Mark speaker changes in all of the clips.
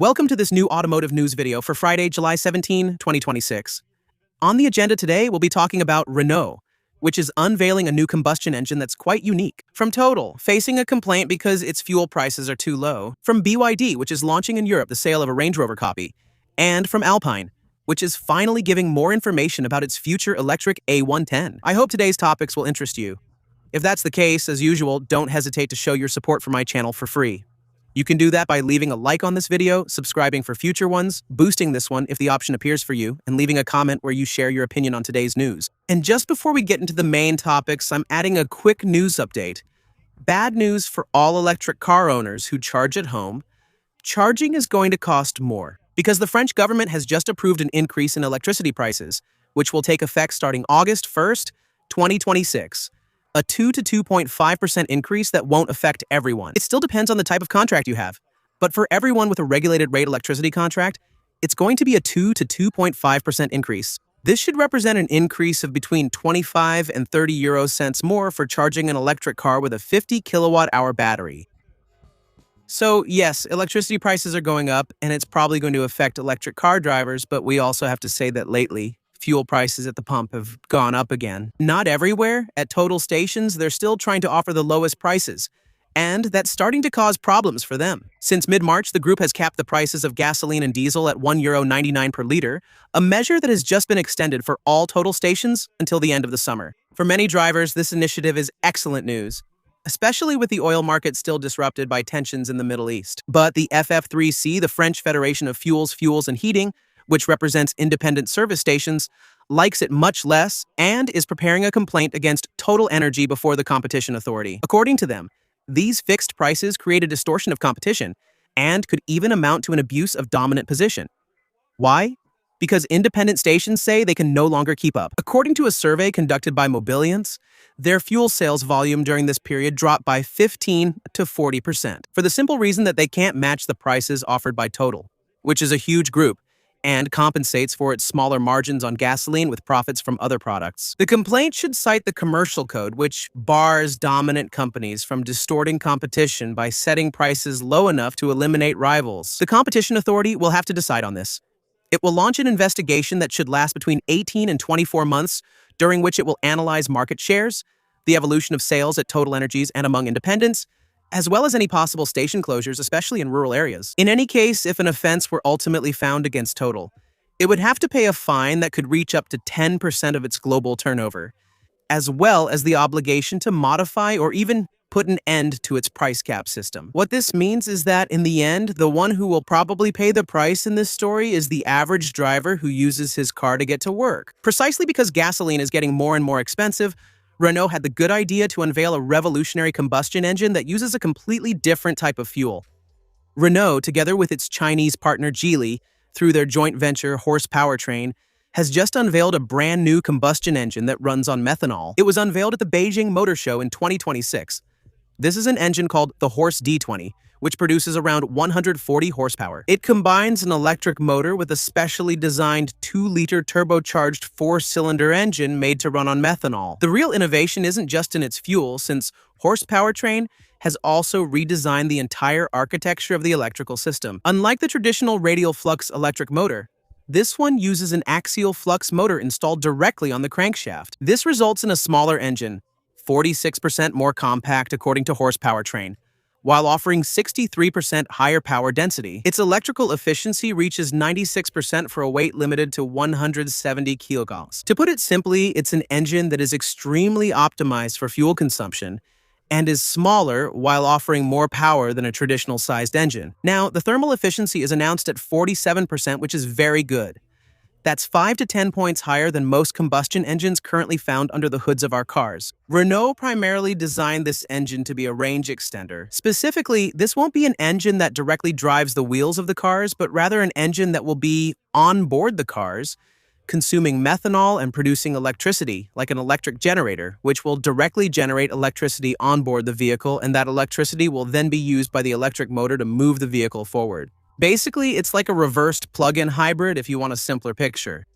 Speaker 1: Welcome to this new automotive news video for Friday, July 17, 2026. On the agenda today, we'll be talking about Renault, which is unveiling a new combustion engine that's quite unique. From Total, facing a complaint because its fuel prices are too low. From BYD, which is launching in Europe the sale of a Range Rover copy. And from Alpine, which is finally giving more information about its future electric A110. I hope today's topics will interest you. If that's the case, as usual, don't hesitate to show your support for my channel for free. You can do that by leaving a like on this video, subscribing for future ones, boosting this one if the option appears for you, and leaving a comment where you share your opinion on today's news. And just before we get into the main topics, I'm adding a quick news update. Bad news for all electric car owners who charge at home. Charging is going to cost more because the French government has just approved an increase in electricity prices, which will take effect starting August 1st, 2026. A 2 to 2.5% increase that won't affect everyone. It still depends on the type of contract you have. But for everyone with a regulated rate electricity contract, it's going to be a 2 to 2.5% increase. This should represent an increase of between 25 and 30 euro cents more for charging an electric car with a 50 kilowatt-hour battery. So yes, electricity prices are going up, and it's probably going to affect electric car drivers, but we also have to say that lately, fuel prices at the pump have gone up again. Not everywhere. At Total stations, they're still trying to offer the lowest prices, and that's starting to cause problems for them. Since mid-March, the group has capped the prices of gasoline and diesel at €1.99 per liter, a measure that has just been extended for all Total stations until the end of the summer. For many drivers, this initiative is excellent news, especially with the oil market still disrupted by tensions in the Middle East. But the FF3C, the French Federation of Fuels, and Heating, which represents independent service stations, likes it much less and is preparing a complaint against Total Energy before the Competition Authority. According to them, these fixed prices create a distortion of competition and could even amount to an abuse of dominant position. Why? Because independent stations say they can no longer keep up. According to a survey conducted by Mobiliance, their fuel sales volume during this period dropped by 15 to 40%, for the simple reason that they can't match the prices offered by Total, which is a huge group, and compensates for its smaller margins on gasoline with profits from other products. The complaint should cite the commercial code, which bars dominant companies from distorting competition by setting prices low enough to eliminate rivals. The Competition Authority will have to decide on this. It will launch an investigation that should last between 18 and 24 months, during which it will analyze market shares, the evolution of sales at Total Energies and among independents, as well as any possible station closures, especially in rural areas. In any case, if an offense were ultimately found against Total, it would have to pay a fine that could reach up to 10% of its global turnover, as well as the obligation to modify or even put an end to its price cap system. What this means is that, in the end, the one who will probably pay the price in this story is the average driver who uses his car to get to work. Precisely because gasoline is getting more and more expensive, Renault had the good idea to unveil a revolutionary combustion engine that uses a completely different type of fuel. Renault, together with its Chinese partner Geely, through their joint venture Horse Powertrain, has just unveiled a brand new combustion engine that runs on methanol. It was unveiled at the Beijing Motor Show in 2026. This is an engine called the Horse D20, which produces around 140 horsepower. It combines an electric motor with a specially designed 2-liter turbocharged 4-cylinder engine made to run on methanol. The real innovation isn't just in its fuel, since Horse Powertrain has also redesigned the entire architecture of the electrical system. Unlike the traditional radial flux electric motor, this one uses an axial flux motor installed directly on the crankshaft. This results in a smaller engine, 46% more compact according to Horse Powertrain, while offering 63% higher power density. Its electrical efficiency reaches 96% for a weight limited to 170 kilograms. To put it simply, it's an engine that is extremely optimized for fuel consumption and is smaller while offering more power than a traditional sized engine. Now, the thermal efficiency is announced at 47%, which is very good. That's 5 to 10 points higher than most combustion engines currently found under the hoods of our cars. Renault primarily designed this engine to be a range extender. Specifically, this won't be an engine that directly drives the wheels of the cars, but rather an engine that will be on board the cars, consuming methanol and producing electricity, like an electric generator, which will directly generate electricity on board the vehicle, and that electricity will then be used by the electric motor to move the vehicle forward. Basically, it's like a reversed plug-in hybrid if you want a simpler picture.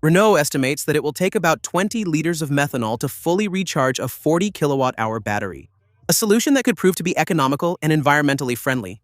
Speaker 1: Renault estimates that it will take about 20 liters of methanol to fully recharge a 40 kilowatt-hour battery, a solution that could prove to be economical and environmentally friendly.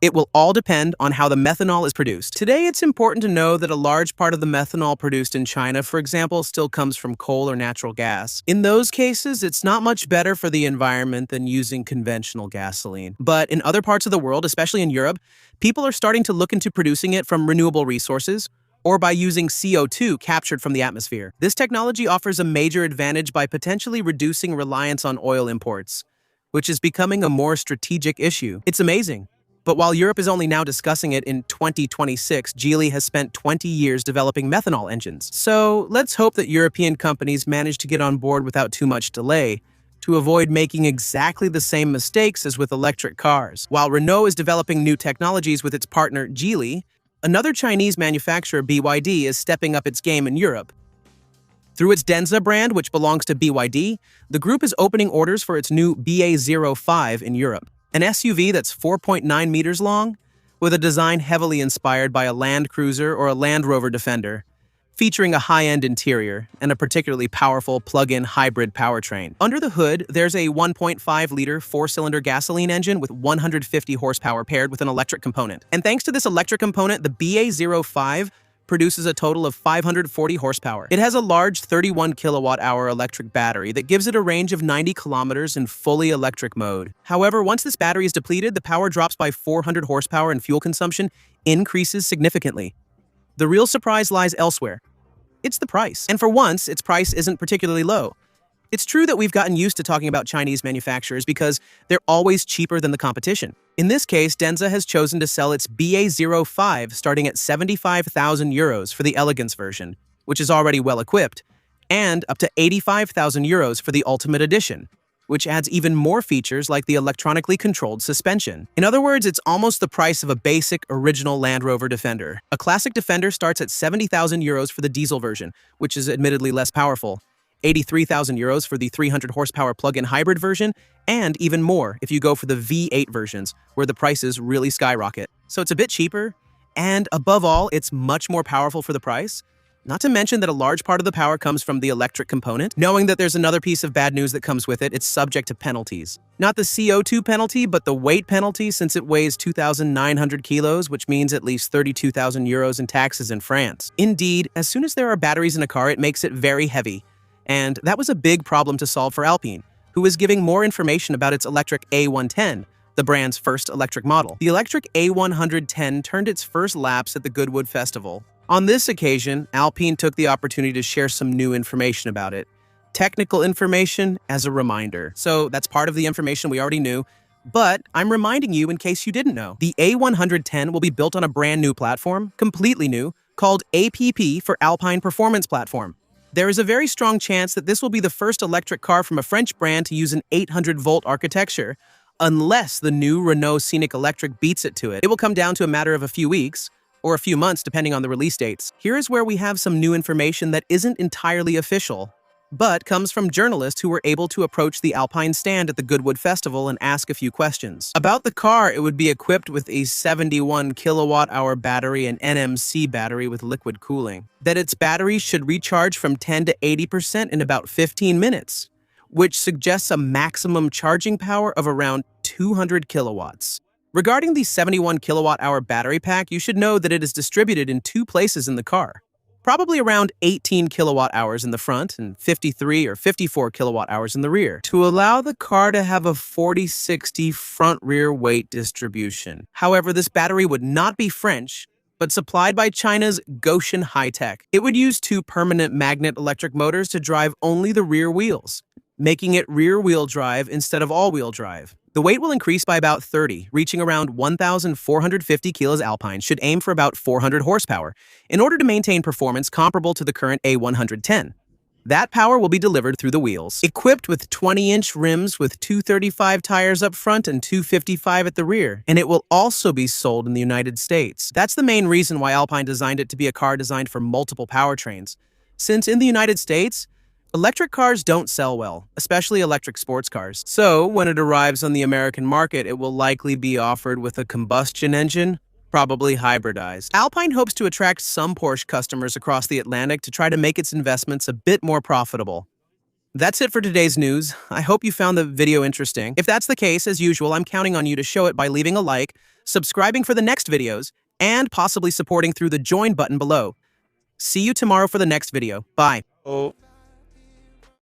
Speaker 1: It will all depend on how the methanol is produced. Today, it's important to know that a large part of the methanol produced in China, for example, still comes from coal or natural gas. In those cases, it's not much better for the environment than using conventional gasoline. But in other parts of the world, especially in Europe, people are starting to look into producing it from renewable resources or by using CO2 captured from the atmosphere. This technology offers a major advantage by potentially reducing reliance on oil imports, which is becoming a more strategic issue. It's amazing. But while Europe is only now discussing it in 2026, Geely has spent 20 years developing methanol engines. So let's hope that European companies manage to get on board without too much delay to avoid making exactly the same mistakes as with electric cars. While Renault is developing new technologies with its partner Geely, another Chinese manufacturer, BYD, is stepping up its game in Europe. Through its Denza brand, which belongs to BYD, the group is opening orders for its new BA05 in Europe. An SUV that's 4.9 meters long, with a design heavily inspired by a Land Cruiser or a Land Rover Defender, featuring a high-end interior and a particularly powerful plug-in hybrid powertrain. Under the hood, there's a 1.5-liter four-cylinder gasoline engine with 150 horsepower paired with an electric component. And thanks to this electric component, the BA05 produces a total of 540 horsepower. It has a large 31 kilowatt-hour electric battery that gives it a range of 90 kilometers in fully electric mode. However, once this battery is depleted, the power drops by 400 horsepower and fuel consumption increases significantly. The real surprise lies elsewhere. It's the price. And for once, its price isn't particularly low. It's true that we've gotten used to talking about Chinese manufacturers because they're always cheaper than the competition. In this case, Denza has chosen to sell its BA05 starting at 75,000 euros for the Elegance version, which is already well equipped, and up to 85,000 euros for the Ultimate Edition, which adds even more features like the electronically controlled suspension. In other words, it's almost the price of a basic, original Land Rover Defender. A classic Defender starts at 70,000 euros for the diesel version, which is admittedly less powerful, 83,000 euros for the 300 horsepower plug-in hybrid version, and even more if you go for the V8 versions, where the prices really skyrocket. So it's a bit cheaper, and above all, it's much more powerful for the price. Not to mention that a large part of the power comes from the electric component. Knowing that there's another piece of bad news that comes with it, it's subject to penalties. Not the CO2 penalty, but the weight penalty, since it weighs 2,900 kilos, which means at least 32,000 euros in taxes in France. Indeed, as soon as there are batteries in a car, it makes it very heavy. And that was a big problem to solve for Alpine, who is giving more information about its electric A110, the brand's first electric model. The electric A110 turned its first laps at the Goodwood Festival. On this occasion, Alpine took the opportunity to share some new information about it. Technical information as a reminder. So that's part of the information we already knew, but I'm reminding you in case you didn't know. The A110 will be built on a brand new platform, completely new, called APP for Alpine Performance Platform. There is a very strong chance that this will be the first electric car from a French brand to use an 800-volt architecture, unless the new Renault Scenic Electric beats it to it. It will come down to a matter of a few weeks, or a few months depending on the release dates. Here is where we have some new information that isn't entirely official, but comes from journalists who were able to approach the Alpine stand at the Goodwood Festival and ask a few questions. About the car, it would be equipped with a 71 kilowatt-hour battery and NMC battery with liquid cooling. That its batteries should recharge from 10 to 80% in about 15 minutes, which suggests a maximum charging power of around 200 kilowatts. Regarding the 71 kilowatt-hour battery pack, you should know that it is distributed in two places in the car. Probably around 18 kilowatt hours in the front and 53 or 54 kilowatt hours in the rear, to allow the car to have a 40-60 front-rear weight distribution. However, this battery would not be French, but supplied by China's Goshen High-Tech. It would use two permanent magnet electric motors to drive only the rear wheels, making it rear-wheel drive instead of all-wheel drive. The weight will increase by about 30, reaching around 1,450 kilos. Alpine should aim for about 400 horsepower in order to maintain performance comparable to the current A110. That power will be delivered through the wheels. Equipped with 20-inch rims with 235 tires up front and 255 at the rear, and it will also be sold in the United States. That's the main reason why Alpine designed it to be a car designed for multiple powertrains, since in the United States, electric cars don't sell well, especially electric sports cars. So, when it arrives on the American market, it will likely be offered with a combustion engine, probably hybridized. Alpine hopes to attract some Porsche customers across the Atlantic to try to make its investments a bit more profitable. That's it for today's news. I hope you found the video interesting. If that's the case, as usual, I'm counting on you to show it by leaving a like, subscribing for the next videos, and possibly supporting through the join button below. See you tomorrow for the next video. Bye.
Speaker 2: Oh.